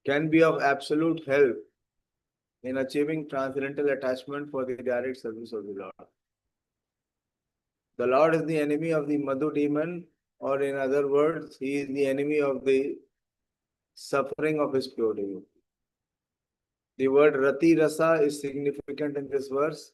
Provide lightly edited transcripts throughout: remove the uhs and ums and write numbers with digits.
can be of absolute help in achieving transcendental attachment for the direct service of the Lord. The Lord is the enemy of the Madhu demon, or in other words, he is the enemy of the suffering of his pure devotee. The word Rati Rasa is significant in this verse.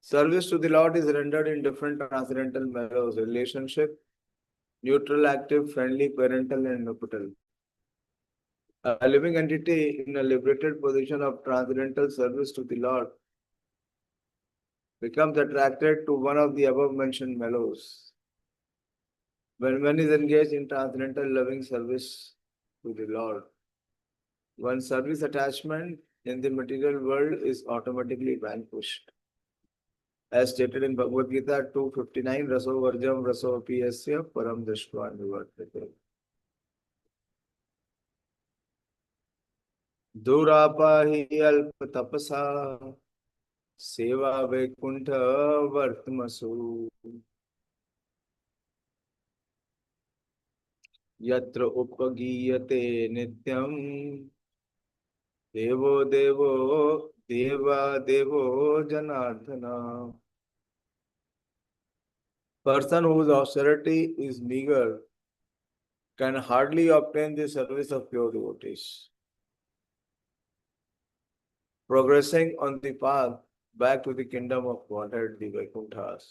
Service to the Lord is rendered in different transcendental mellows: relationship, neutral, active, friendly, parental, and nuptial. A living entity in a liberated position of transcendental service to the Lord becomes attracted to one of the above mentioned mellows. When one is engaged in transcendental loving service to the Lord, one's service attachment in the material world is automatically vanquished. As stated in Bhagavad Gita 2:59, Raso Varjam Raso Piyasya Param Drishtva Nivartate. Durapahi Alpa Tapasa Seva Vaikuntha Vartmasu Yatra Upagiyate Nityam Devo Devo Deva Devo Janardhana. Person whose austerity is meager can hardly obtain the service of pure devotees. Progressing on the path back to the kingdom of Godhead, the Vaikunthas.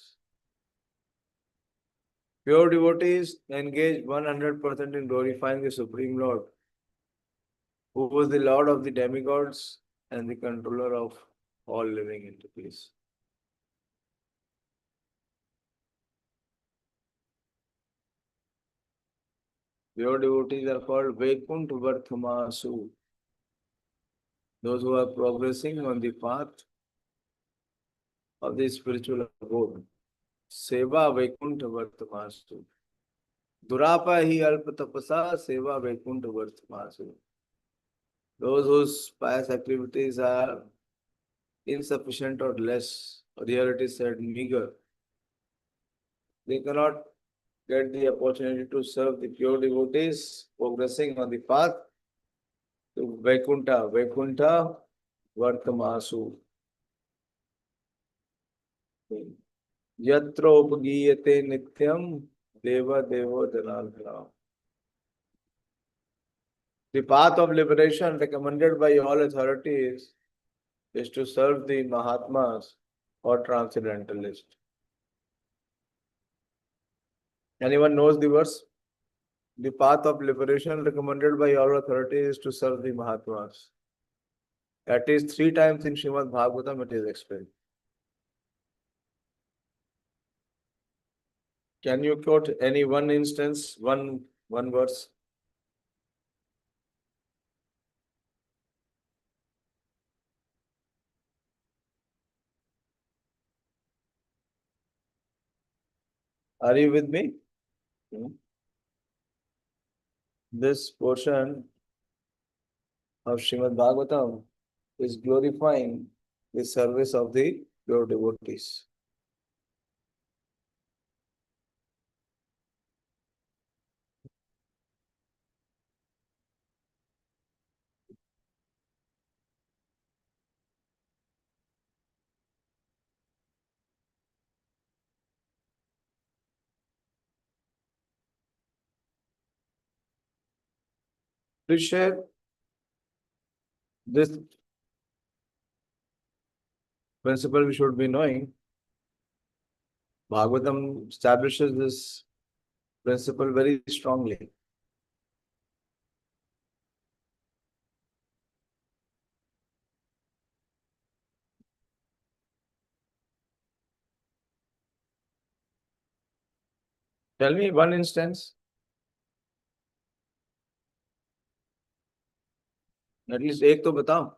Pure devotees engage 100% in glorifying the Supreme Lord, who was the Lord of the demigods and the controller of all living entities. Pure devotees are called Vaikuntha Varthamasu, those who are progressing on the path of the spiritual abode. Seva Vaikuntha Varthamasu. Durapa hi alpa tapasa seva Vaikuntha Varthamasu. Those whose pious activities are insufficient or less, or here it is said meager, they cannot get the opportunity to serve the pure devotees progressing on the path to Vaikuntha. Vaikuntha Vartamasu. Yatra upagiyate nityam deva devo janardhana. The path of liberation recommended by all authorities is to serve the Mahatmas or Transcendentalists. Anyone knows the verse? The path of liberation recommended by all authorities is to serve the Mahatmas. At least 3 times in Srimad Bhagavatam it is explained. Can you quote any one instance, one verse? Are you with me? This portion of Srimad Bhagavatam is glorifying the service of the pure devotees. Please share this principle we should be knowing. Bhagavatam establishes this principle very strongly. Tell me one instance. At least एक तो बताओ.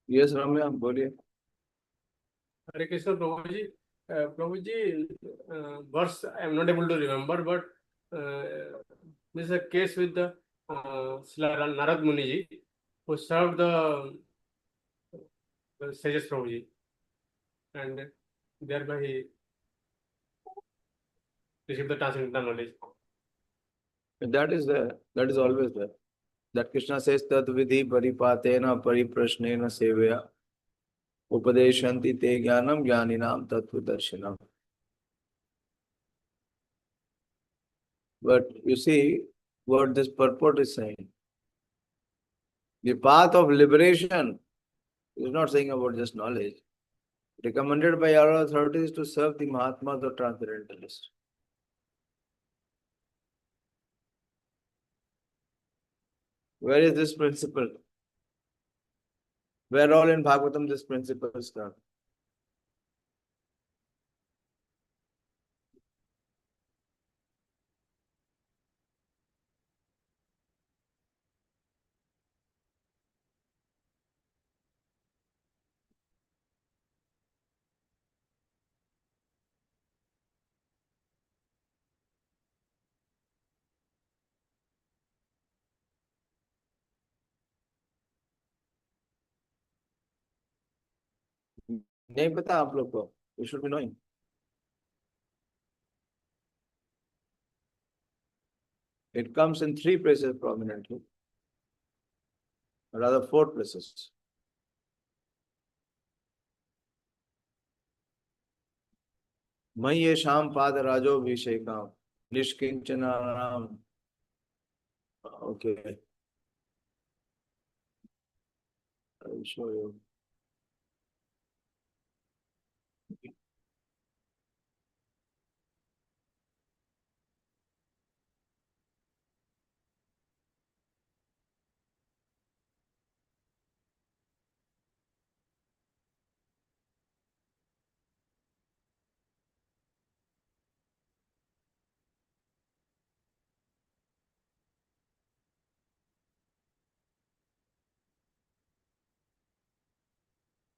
Yes, Ramya, बोलिए. Hare Krishna, Prabhuji. Prabhuji, verse I am not able to remember, but this is a case with the Narad Muniji, who served the sages Prabhuji, and thereby he received the transcendental knowledge. That is there. That is always there. That Krishna says that vidhi paripatena pariprashnena sevaya upadeshanti te jnanam jnaninam tattva darshanam. But you see what this purport is saying. The path of liberation is not saying about just knowledge. Recommended by our authorities to serve the Mahatmas or Transcendentalists. Where is this principle? Where all in Bhagavatam this principle is done? नहीं पता आप लोग को. You should be knowing. It comes in 3 places prominently, or rather 4 places. मयि ये शाम पाद राजो विषेकाम निष्किंचनानाम. Okay, I will show you.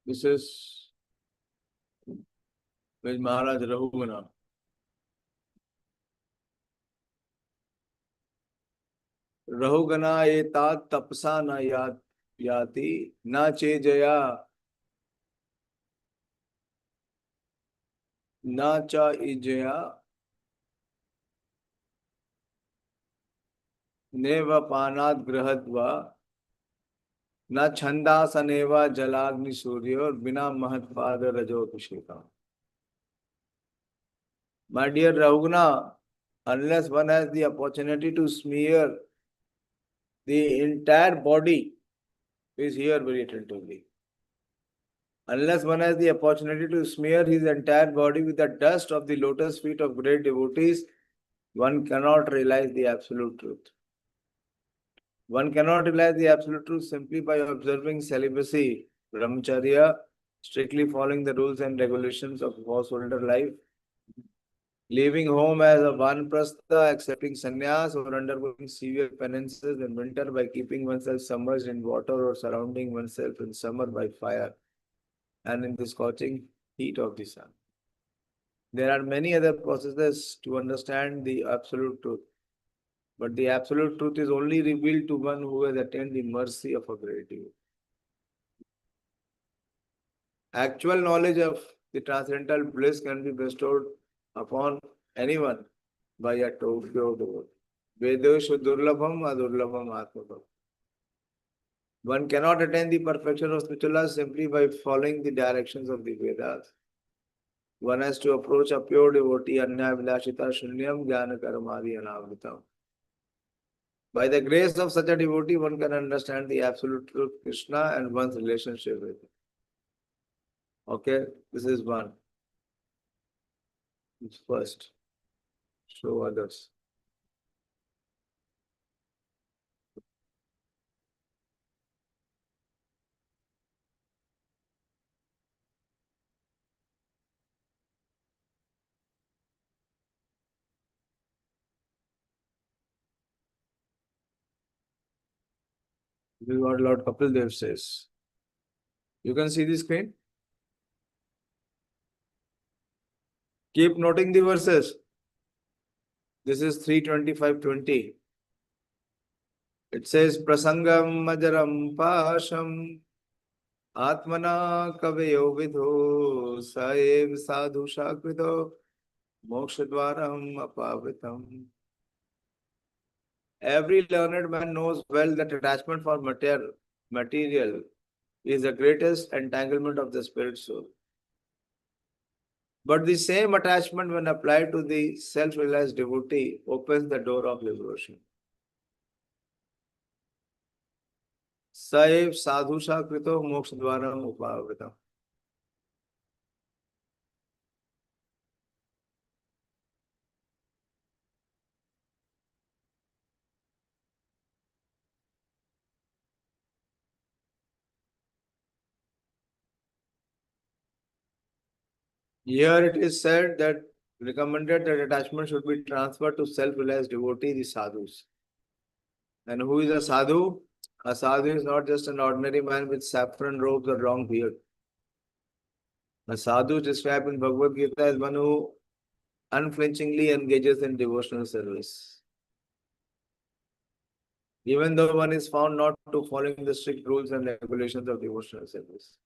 This is with Maharaj Rahugana. Rahugana etat tapsa na yati na chejaya na cha ijaya neva panat grahadva na छंदासनेवा जलाग्नि सूर्य और बिना महत्पाद रजोभिषेका. My dear Rahugana, unless one has the opportunity to smear the entire body, please hear very attentively. Unless one has the opportunity to smear his entire body with the dust of the lotus feet of great devotees, one cannot realize the absolute truth. One cannot realize the absolute truth simply by observing celibacy, brahmacharya, strictly following the rules and regulations of householder life, leaving home as a vanprastha, accepting sannyas, or undergoing severe penances in winter by keeping oneself submerged in water or surrounding oneself in summer by fire and in the scorching heat of the sun. There are many other processes to understand the absolute truth. But the absolute truth is only revealed to one who has attained the mercy of a great devotee. Actual knowledge of the transcendental bliss can be bestowed upon anyone by a pure devotee. Vedeshu durlabham adurlabham atmabham. One cannot attain the perfection of spiritual life simply by following the directions of the Vedas. One has to approach a pure devotee, anya vilashita shunyam jnana karamadi anavritam. By the grace of such a devotee, one can understand the absolute truth, Krishna, and one's relationship with him. Okay, this is one. First, show others. This is what Lord Kapil Dev says. You can see the screen. Keep noting the verses. This is 325:20. It says, Prasangam majaram pasham atmana kaveyo vidho saev sadhu shakrito mokshadvaram apavritam. Every learned man knows well that attachment for material is the greatest entanglement of the spirit soul. But the same attachment, when applied to the self-realized devotee, opens the door of liberation. Saev sadhusha krito moksha dvaram upavritam. Here it is said that recommended that attachment should be transferred to self-realized devotee, the sadhus. And who is a sadhu? A sadhu is not just an ordinary man with saffron robes or long beard. A sadhu is described in Bhagavad Gita as one who unflinchingly engages in devotional service. Even though one is found not to following the strict rules and regulations of devotional service.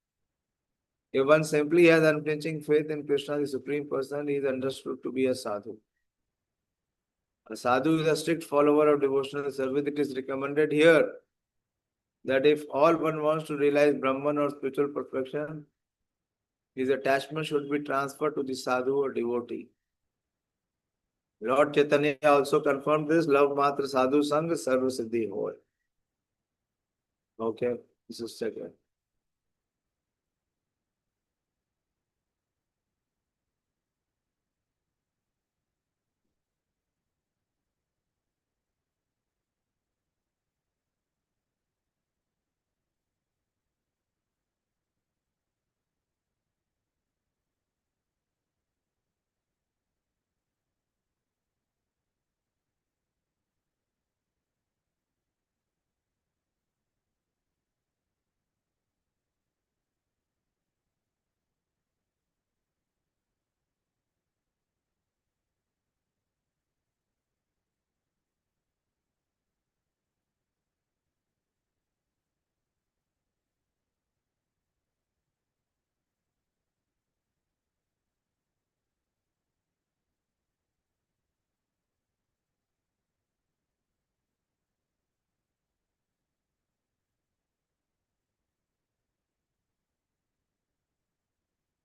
If one simply has unflinching faith in Krishna, the Supreme Person, he is understood to be a sadhu. A sadhu is a strict follower of devotional service. It is recommended here that if all one wants to realize Brahman or spiritual perfection, his attachment should be transferred to the sadhu or devotee. Lord Chaitanya also confirmed this, love matra sadhu sang sarva siddhi hoy. Okay, this is second.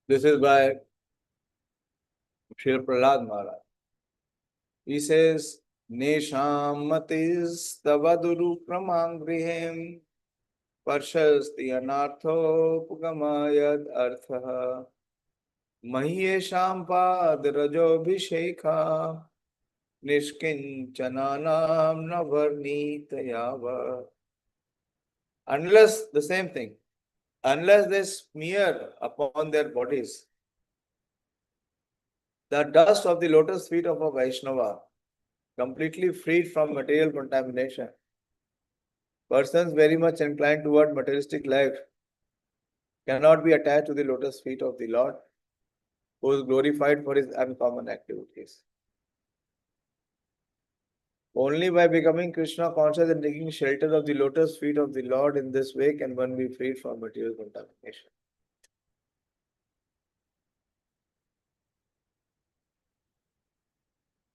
This is by Srila Prahlad Maharaj. He says, Nesham matis tavaduru pramangrihem parshasti anartho pugamayad artha mahyesham pad rajobhishekha nishkinchananam navarnitayava. Unless the same thing, unless they smear upon their bodies the dust of the lotus feet of a Vaishnava, completely freed from material contamination, persons very much inclined toward materialistic life cannot be attached to the lotus feet of the Lord, who is glorified for his uncommon activities. Only by becoming Krishna conscious and taking shelter of the lotus feet of the Lord in this way can one be freed from material contamination.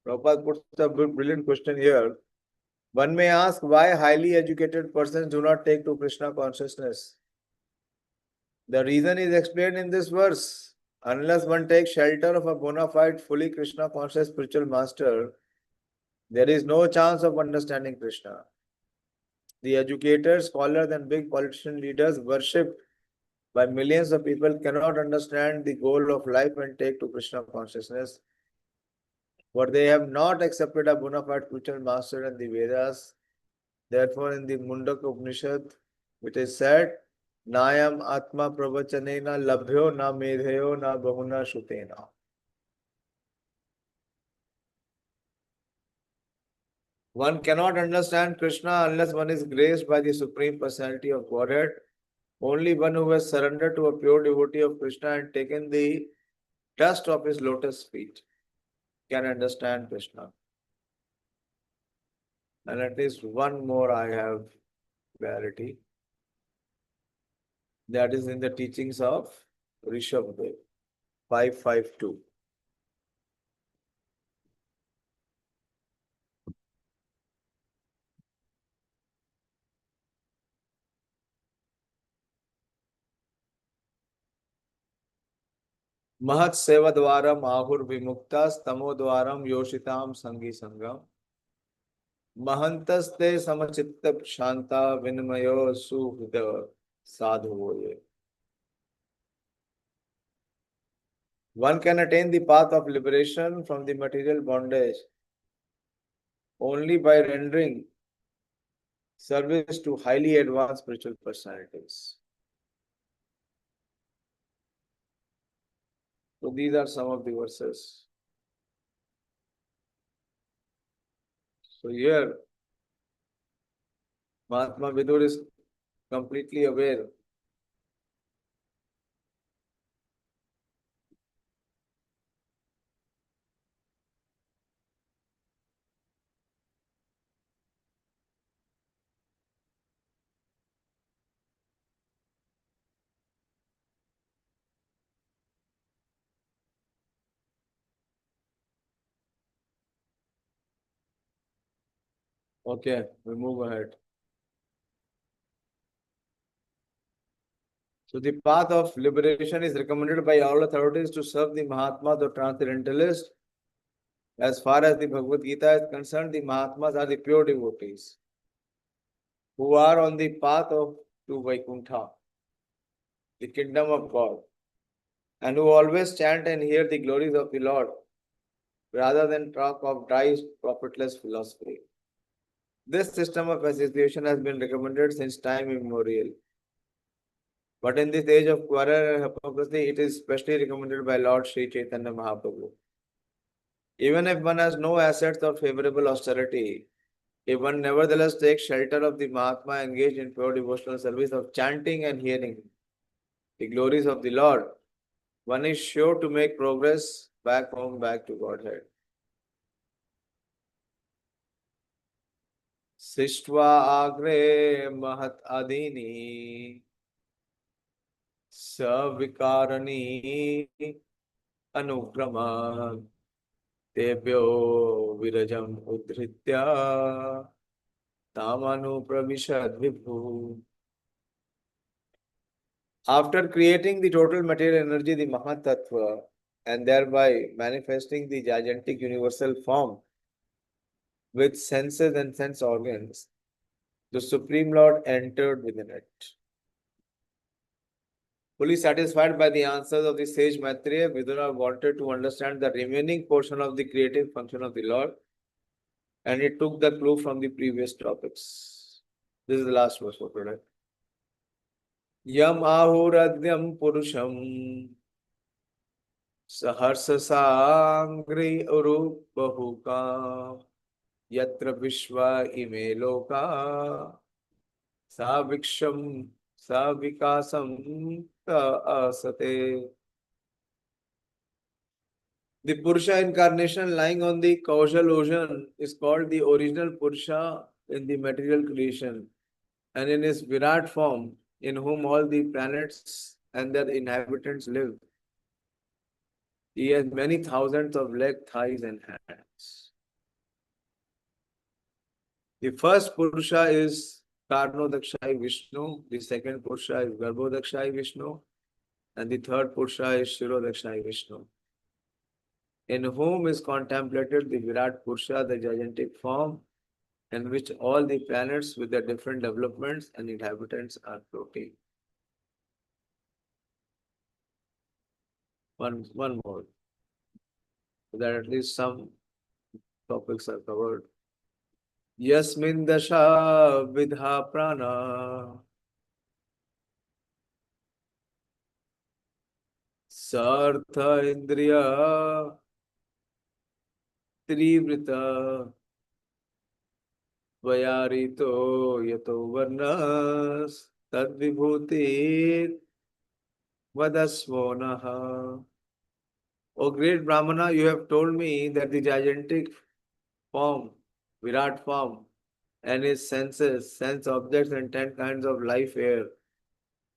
Prabhupada puts a brilliant question here. One may ask why highly educated persons do not take to Krishna consciousness. The reason is explained in this verse. Unless one takes shelter of a bona fide, fully Krishna conscious spiritual master, there is no chance of understanding Krishna. The educators, scholars, and big politician leaders worshipped by millions of people cannot understand the goal of life and take to Krishna consciousness. For they have not accepted a bona fide spiritual master in the Vedas. Therefore, in the Mundaka Upanishad, it is said, Nayam Atma Pravachanena Labhyo Na Medheyo Na Bahuna Shutena. One cannot understand Krishna unless one is graced by the Supreme Personality of Godhead. Only one who has surrendered to a pure devotee of Krishna and taken the dust of his lotus feet can understand Krishna. And at least one more I have clarity. That is in the teachings of Rishabhdev, 552. Mahat sevadvaram ahur vimuktas tamodvaram yoshitam sangi sangam. Mahantaste samachitta shanta vinmayo suhृद sadhuvoye. One can attain the path of liberation from the material bondage only by rendering service to highly advanced spiritual personalities. So these are some of the verses. So here, Mahatma Vidur is completely aware. Okay, we move ahead. So the path of liberation is recommended by all authorities to serve the Mahatma, the transcendentalist. As far as the Bhagavad Gita is concerned, the Mahatmas are the pure devotees who are on the path of to Vaikuntha, the kingdom of God, and who always chant and hear the glories of the Lord rather than talk of dry, profitless philosophy. This system of association has been recommended since time immemorial. But in this age of quarrel and hypocrisy, it is specially recommended by Lord Sri Chaitanya Mahaprabhu. Even if one has no assets or favorable austerity, if one nevertheless takes shelter of the Mahatma engaged in pure devotional service of chanting and hearing the glories of the Lord, one is sure to make progress back home, back to Godhead. Sishtva agre mahat adini savikarani anugrama tebhyo virajam udhritya tamanu pravishad vibhu. After creating the total material energy, the Mahatattva, and thereby manifesting the gigantic universal form with senses and sense organs, the Supreme Lord entered within it. Fully satisfied by the answers of the sage Maitreya, Vidura wanted to understand the remaining portion of the creative function of the Lord, and he took the clue from the previous topics. This is the last verse for today. Yam ahuradhyam purusham सहर्ष सांग्रि उरुबहुका यत्र विश्वा इमे लोका साविक्षम साविकासम असते. The Purusha incarnation lying on the causal ocean is called the original Purusha in the material creation, and in his Virat form, in whom all the planets and their inhabitants live. He has many thousands of legs, thighs, and hands. The first Purusha is Karnodakshai Vishnu, the second Purusha is Garbhodakshai Vishnu, and the third Purusha is Shirodakshai Vishnu, in whom is contemplated the Virat Purusha, the gigantic form, in which all the planets with their different developments and inhabitants are floating. One more, so that at least some topics are covered. Yasmin dasha vidha prana sartha indriya trivrita vayarito yato varnas tadvibhuti vadasvonaha. O great Brahmana, you have told me that the gigantic form, Virat form, and his senses, sense objects, and 10 kinds of life air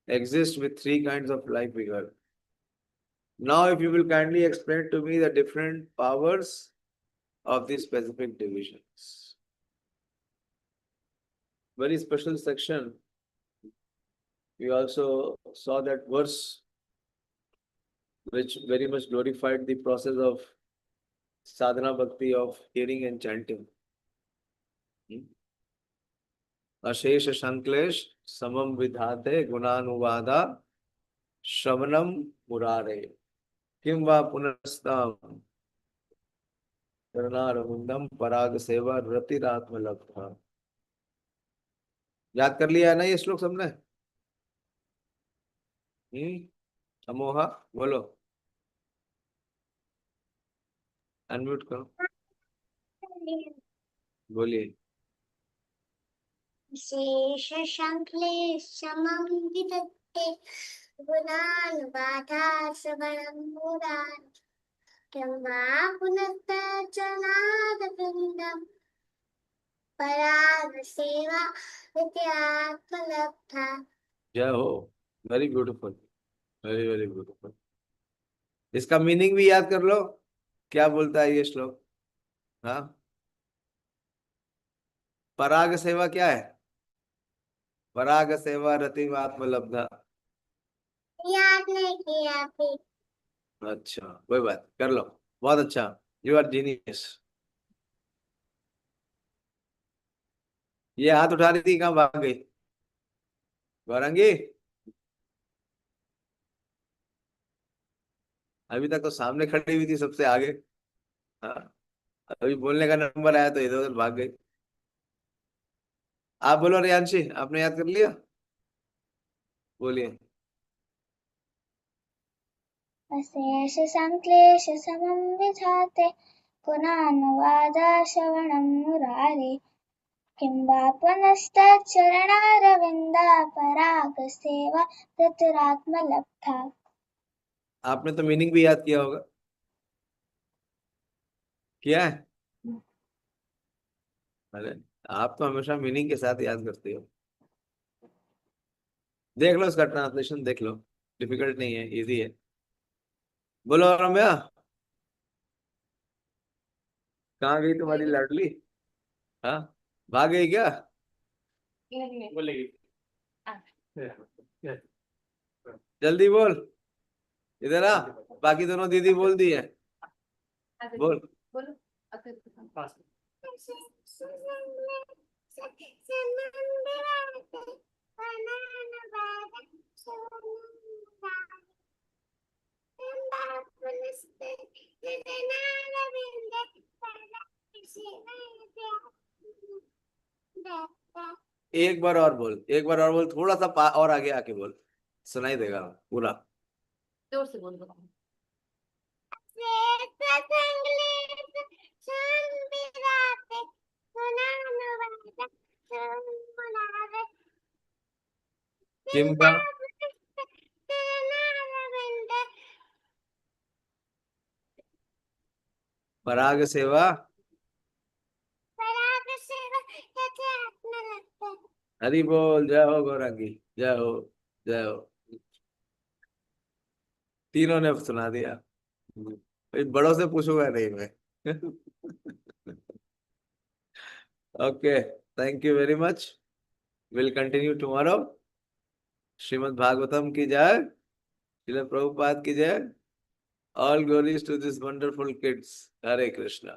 exist with 3 kinds of life vigor. Now, if you will kindly explain to me the different powers of these specific divisions. Very special section. We also saw that verse which very much glorified the process of sadhana bhakti of hearing and chanting. अशेष संक्लेश समम विधाते गुणानुवादा श्रवणम मुरारे किम वा पुनस्ताम करणारविंदम पराग सेवा रतिरात्म लब्धा। याद कर लिया है ना ये श्लोक सबने? अमोहा बोलो, अनम्यूट करो, बोलिए। शेष संक्लेशमं विदत्ते गुणानुवादा श्रवणं मुरारे किं वा पुनस्तचनादवृन्दं पराग सेवा विद्यात्मलब्धा। जय हो, very beautiful, very very beautiful. इसका मीनिंग भी याद कर लो, क्या बोलता है ये श्लोक? हाँ, पराग सेवा क्या है? पराग सेवा रतिम आत्मलब्धा। याद नहीं किया फिर। अच्छा, कोई बात, कर लो, बहुत अच्छा, यू आर जीनियस। ये हाथ उठा रही थी, कहाँ भाग गई गौरंगी? अभी तक तो सामने खड़ी हुई थी सबसे आगे। हाँ, अभी बोलने का नंबर आया तो इधर उधर भाग गई। आप बोलो रियांशी, आपने याद कर लिया? बोलिए। अशेष संक्लेश समं विधाते गुणानुवादा श्रवणं मुरारे किं वा पुनस्तच्चरणारविन्दा पराग सेवा रतिरात्मलब्धा। आपने तो मीनिंग भी याद किया होगा, किया है? अरे, आप तो हमेशा मीनिंग के साथ याद करते हो। देख लो इसका ट्रांसलेशन, देख लो, डिफिकल्ट नहीं है, इजी है। बोलो रम्या, कहाँ गई तुम्हारी लाडली? हाँ, भाग गई क्या? बोलेगी। जल्दी बोल, इधर आ। बाकी दोनों दीदी बोल दी है, बोल। एक बार और बोल, एक बार और बोल, थोड़ा सा और आगे आके बोल, सुनाई देगा पूरा। जोर से बोल दो। किम का पराग सेवा हरि बोल, जय हो गौरंगी, जय हो, जय हो। तीनों ने सुना दिया, भाई बड़ों से पूछूंगा नहीं मैं। Okay, thank you very much, will continue tomorrow. Srimad Bhagavatam की जय, श्रील प्रभुपाद की जय। All glories to this wonderful kids. Hare Krishna.